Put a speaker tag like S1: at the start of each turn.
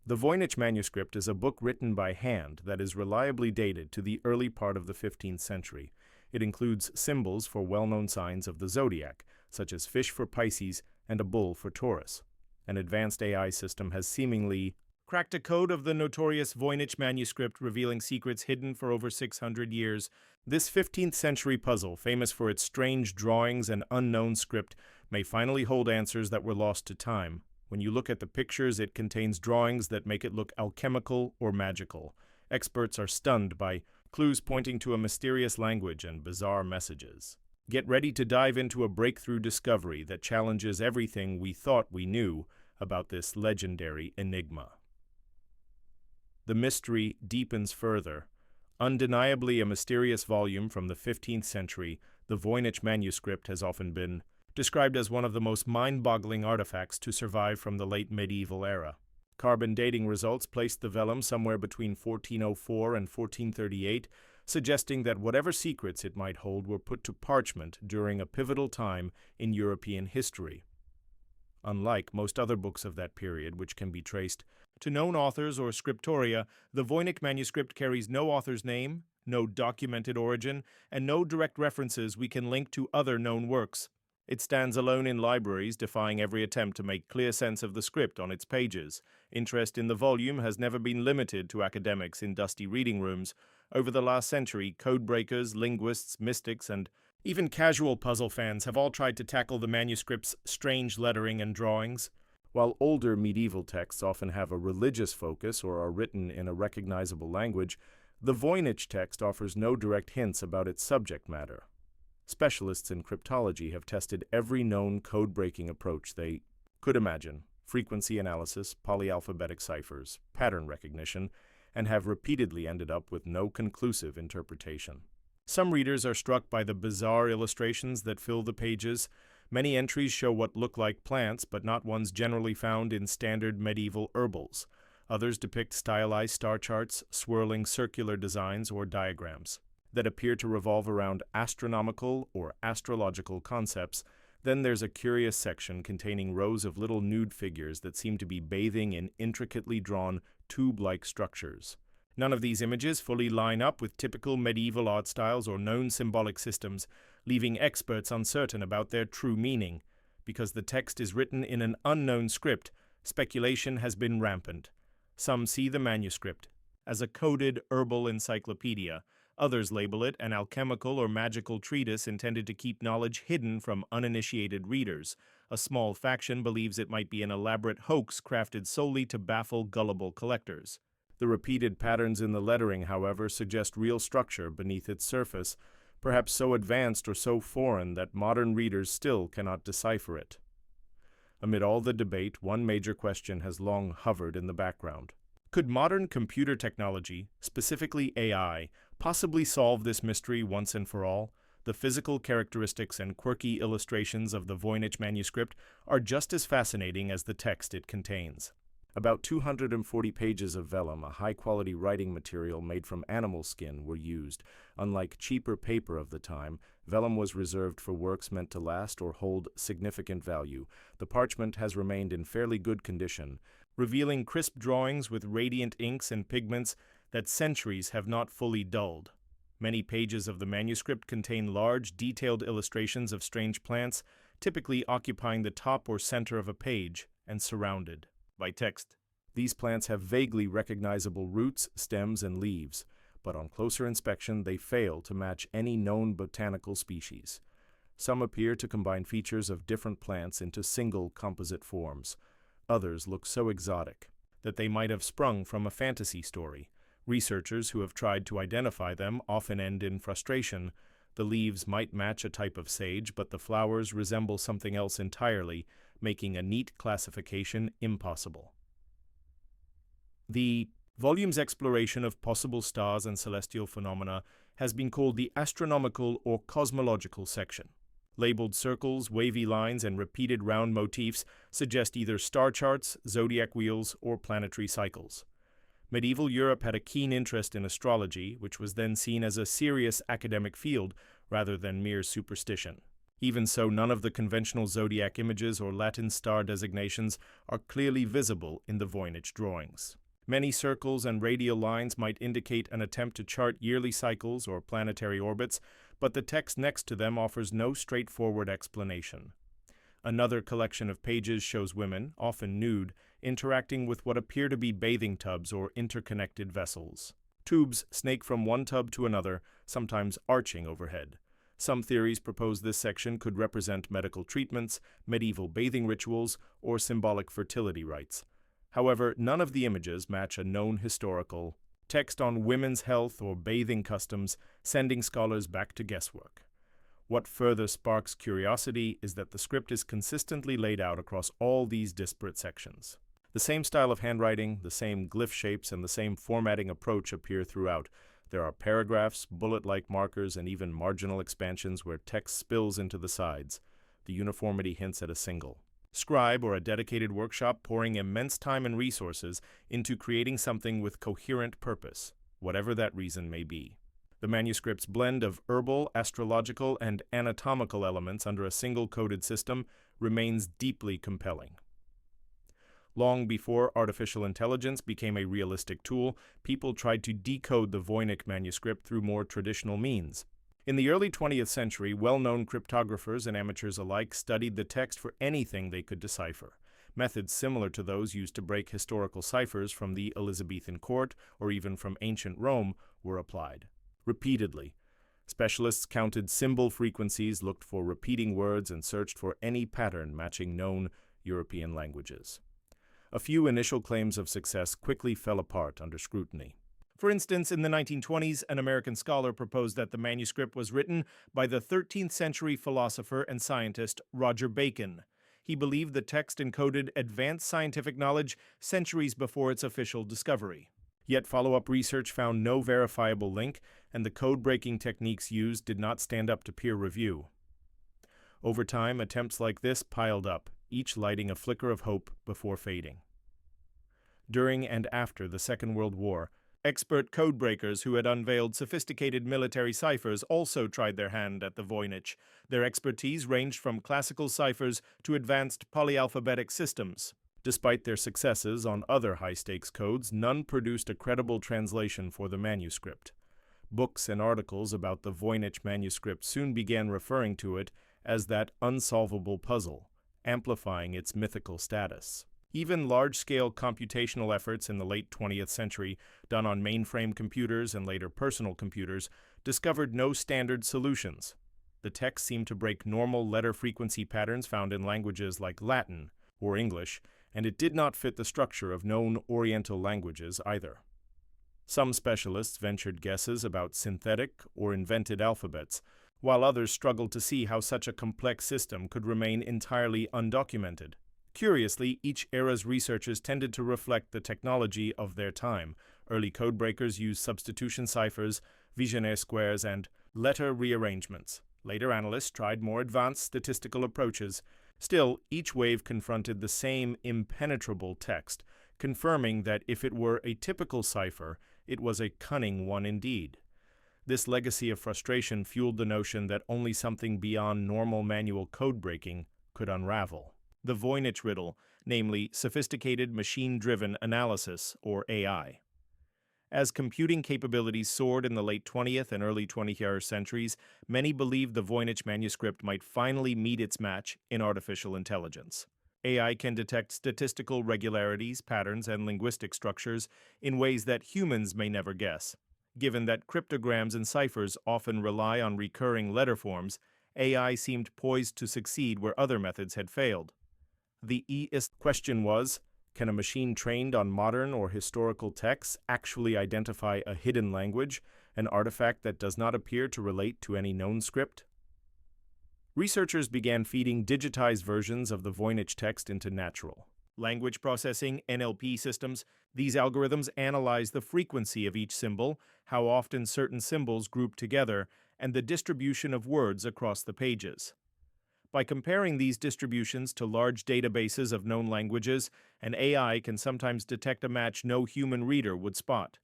S1: The Voynich Manuscript is a book written by hand that is reliably dated to the early part of the 15th century. It includes symbols for well-known signs of the zodiac, such as fish for Pisces and a bull for Taurus. An advanced AI system has seemingly cracked a code of the notorious Voynich Manuscript, revealing secrets hidden for over 600 years. This 15th century puzzle, famous for its strange drawings and unknown script, may finally hold answers that were lost to time. When you look at the pictures, it contains drawings that make it look alchemical or magical. Experts are stunned by clues pointing to a mysterious language and bizarre messages. Get ready to dive into a breakthrough discovery that challenges everything we thought we knew about this legendary enigma. The mystery deepens further. Undeniably a mysterious volume from the 15th century, the Voynich Manuscript has often been described as one of the most mind-boggling artifacts to survive from the late medieval era. Carbon dating results placed the vellum somewhere between 1404 and 1438, suggesting that whatever secrets it might hold were put to parchment during a pivotal time in European history. Unlike most other books of that period, which can be traced to known authors or scriptoria, the Voynich Manuscript carries no author's name, no documented origin, and no direct references we can link to other known works. It stands alone in libraries, defying every attempt to make clear sense of the script on its pages. Interest in the volume has never been limited to academics in dusty reading rooms. Over the last century, codebreakers, linguists, mystics, and even casual puzzle fans have all tried to tackle the manuscript's strange lettering and drawings. While older medieval texts often have a religious focus or are written in a recognizable language, the Voynich text offers no direct hints about its subject matter. Specialists in cryptology have tested every known code-breaking approach they could imagine: frequency analysis, polyalphabetic ciphers, pattern recognition, and have repeatedly ended up with no conclusive interpretation. Some readers are struck by the bizarre illustrations that fill the pages. Many entries show what look like plants, but not ones generally found in standard medieval herbals. Others depict stylized star charts, swirling circular designs, or diagrams that appear to revolve around astronomical or astrological concepts. Then there's a curious section containing rows of little nude figures that seem to be bathing in intricately drawn tube-like structures. None of these images fully line up with typical medieval art styles or known symbolic systems, leaving experts uncertain about their true meaning. Because the text is written in an unknown script, speculation has been rampant. Some see the manuscript as a coded herbal encyclopedia. Others label it an alchemical or magical treatise intended to keep knowledge hidden from uninitiated readers. A small faction believes it might be an elaborate hoax crafted solely to baffle gullible collectors. The repeated patterns in the lettering, however, suggest real structure beneath its surface, perhaps so advanced or so foreign that modern readers still cannot decipher it. Amid all the debate, one major question has long hovered in the background. Could modern computer technology, specifically AI, possibly solve this mystery once and for all? The physical characteristics and quirky illustrations of the Voynich Manuscript are just as fascinating as the text it contains. About 240 pages of vellum, a high-quality writing material made from animal skin, were used. Unlike cheaper paper of the time, vellum was reserved for works meant to last or hold significant value. The parchment has remained in fairly good condition, revealing crisp drawings with radiant inks and pigments that centuries have not fully dulled. Many pages of the manuscript contain large, detailed illustrations of strange plants, typically occupying the top or center of a page and surrounded by text. These plants have vaguely recognizable roots, stems, and leaves, but on closer inspection they fail to match any known botanical species. Some appear to combine features of different plants into single composite forms. Others look so exotic that they might have sprung from a fantasy story. Researchers who have tried to identify them often end in frustration. The leaves might match a type of sage, but the flowers resemble something else entirely, making a neat classification impossible. The volume's exploration of possible stars and celestial phenomena has been called the astronomical or cosmological section. Labeled circles, wavy lines, and repeated round motifs suggest either star charts, zodiac wheels, or planetary cycles. Medieval Europe had a keen interest in astrology, which was then seen as a serious academic field rather than mere superstition. Even so, none of the conventional zodiac images or Latin star designations are clearly visible in the Voynich drawings. Many circles and radial lines might indicate an attempt to chart yearly cycles or planetary orbits, but the text next to them offers no straightforward explanation. Another collection of pages shows women, often nude, interacting with what appear to be bathing tubs or interconnected vessels. Tubes snake from one tub to another, sometimes arching overhead. Some theories propose this section could represent medical treatments, medieval bathing rituals, or symbolic fertility rites. However, none of the images match a known historical text on women's health or bathing customs, sending scholars back to guesswork. What further sparks curiosity is that the script is consistently laid out across all these disparate sections. The same style of handwriting, the same glyph shapes, and the same formatting approach appear throughout. There are paragraphs, bullet-like markers, and even marginal expansions where text spills into the sides. The uniformity hints at a single scribe or a dedicated workshop pouring immense time and resources into creating something with coherent purpose, whatever that reason may be. The manuscript's blend of herbal, astrological, and anatomical elements under a single coded system remains deeply compelling. Long before artificial intelligence became a realistic tool, people tried to decode the Voynich manuscript through more traditional means. In the early 20th century, well-known cryptographers and amateurs alike studied the text for anything they could decipher. Methods similar to those used to break historical ciphers from the Elizabethan court or even from ancient Rome were applied. Repeatedly, specialists counted symbol frequencies, looked for repeating words, and searched for any pattern matching known European languages. A few initial claims of success quickly fell apart under scrutiny. For instance, in the 1920s, an American scholar proposed that the manuscript was written by the 13th century philosopher and scientist Roger Bacon. He believed the text encoded advanced scientific knowledge centuries before its official discovery. Yet follow-up research found no verifiable link, and the code-breaking techniques used did not stand up to peer review. Over time, attempts like this piled up, each lighting a flicker of hope before fading. During and after the Second World War, expert codebreakers who had unveiled sophisticated military ciphers also tried their hand at the Voynich. Their expertise ranged from classical ciphers to advanced polyalphabetic systems. Despite their successes on other high-stakes codes, none produced a credible translation for the manuscript. Books and articles about the Voynich manuscript soon began referring to it as that unsolvable puzzle, amplifying its mythical status. Even large-scale computational efforts in the late 20th century, done on mainframe computers and later personal computers, discovered no standard solutions. The text seemed to break normal letter frequency patterns found in languages like Latin or English, and it did not fit the structure of known Oriental languages either. Some specialists ventured guesses about synthetic or invented alphabets, while others struggled to see how such a complex system could remain entirely undocumented. Curiously, each era's researchers tended to reflect the technology of their time. Early codebreakers used substitution ciphers, Vigenère squares, and letter rearrangements. Later analysts tried more advanced statistical approaches. Still, each wave confronted the same impenetrable text, confirming that if it were a typical cipher, it was a cunning one indeed. This legacy of frustration fueled the notion that only something beyond normal manual code-breaking could unravel. The Voynich riddle, namely sophisticated machine-driven analysis, or AI. As computing capabilities soared in the late 20th and early 21st centuries, many believed the Voynich manuscript might finally meet its match in artificial intelligence. AI can detect statistical regularities, patterns, and linguistic structures in ways that humans may never guess. Given that cryptograms and ciphers often rely on recurring letter forms, AI seemed poised to succeed where other methods had failed. The question was, can a machine trained on modern or historical texts actually identify a hidden language, an artifact that does not appear to relate to any known script? Researchers began feeding digitized versions of the Voynich text into natural language processing (NLP) systems. These algorithms analyze the frequency of each symbol, how often certain symbols group together, and the distribution of words across the pages. By comparing these distributions to large databases of known languages, an AI can sometimes detect a match no human reader would spot.